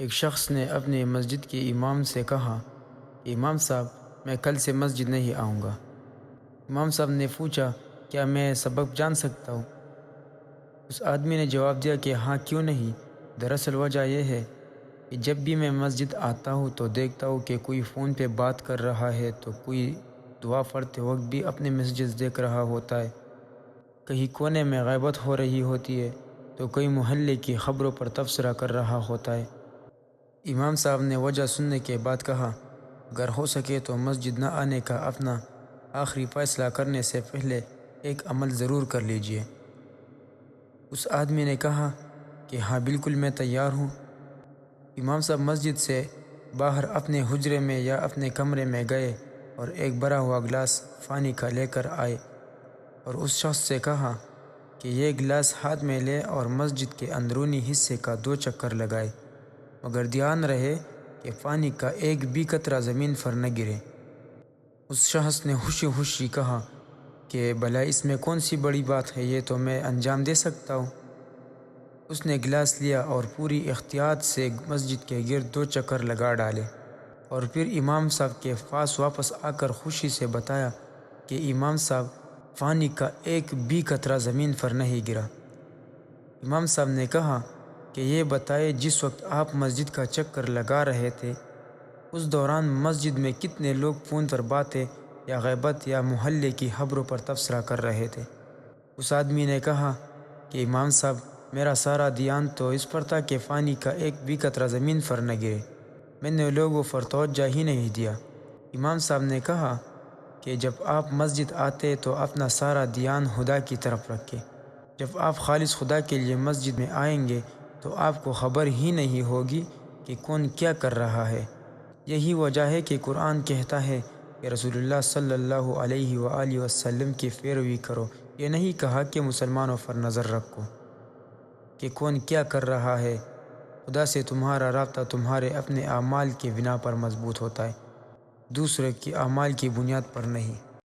ایک شخص نے اپنے مسجد کے امام سے کہا کہ امام صاحب میں کل سے مسجد نہیں آؤں گا۔ امام صاحب نے پوچھا کیا میں سبق جان سکتا ہوں؟ اس آدمی نے جواب دیا کہ ہاں کیوں نہیں، دراصل وجہ یہ ہے کہ جب بھی میں مسجد آتا ہوں تو دیکھتا ہوں کہ کوئی فون پہ بات کر رہا ہے تو کوئی دعا پڑھتے وقت بھی اپنے مسجد دیکھ رہا ہوتا ہے، کہیں کونے میں غیبت ہو رہی ہوتی ہے تو کوئی محلے کی خبروں پر تبصرہ کر رہا ہوتا ہے۔ امام صاحب نے وجہ سننے کے بعد کہا اگر ہو سکے تو مسجد نہ آنے کا اپنا آخری فیصلہ کرنے سے پہلے ایک عمل ضرور کر لیجئے۔ اس آدمی نے کہا کہ ہاں بالکل میں تیار ہوں۔ امام صاحب مسجد سے باہر اپنے حجرے میں یا اپنے کمرے میں گئے اور ایک بھرا ہوا گلاس پانی کا لے کر آئے اور اس شخص سے کہا کہ یہ گلاس ہاتھ میں لے اور مسجد کے اندرونی حصے کا 2 چکر لگائے، مگر دھیان رہے کہ پانی کا ایک بھی قطرہ زمین پر نہ گرے۔ اس شخص نے خوشی خوشی کہا کہ بھلا اس میں کون سی بڑی بات ہے، یہ تو میں انجام دے سکتا ہوں۔ اس نے گلاس لیا اور پوری احتیاط سے مسجد کے گرد 2 چکر لگا ڈالے اور پھر امام صاحب کے پاس واپس آ کر خوشی سے بتایا کہ امام صاحب پانی کا ایک بھی قطرہ زمین پر نہیں گرا۔ امام صاحب نے کہا کہ یہ بتائے جس وقت آپ مسجد کا چکر لگا رہے تھے اس دوران مسجد میں کتنے لوگ فون پر باتیں یا غیبت یا محلے کی خبروں پر تبصرہ کر رہے تھے؟ اس آدمی نے کہا کہ امام صاحب میرا سارا دھیان تو اس پر تھا کہ پانی کا ایک بھی قطرہ زمین پر نہ گرے، میں نے لوگوں پر توجہ ہی نہیں دیا۔ امام صاحب نے کہا کہ جب آپ مسجد آتے تو اپنا سارا دھیان خدا کی طرف رکھیں، جب آپ خالص خدا کے لیے مسجد میں آئیں گے تو آپ کو خبر ہی نہیں ہوگی کہ کون کیا کر رہا ہے۔ یہی وجہ ہے کہ قرآن کہتا ہے کہ رسول اللہ صلی اللہ علیہ وآلہ وسلم کی پیروی کرو، یہ نہیں کہا کہ مسلمانوں پر نظر رکھو کہ کون کیا کر رہا ہے۔ خدا سے تمہارا رابطہ تمہارے اپنے اعمال کی بنا پر مضبوط ہوتا ہے، دوسرے کے اعمال کی بنیاد پر نہیں۔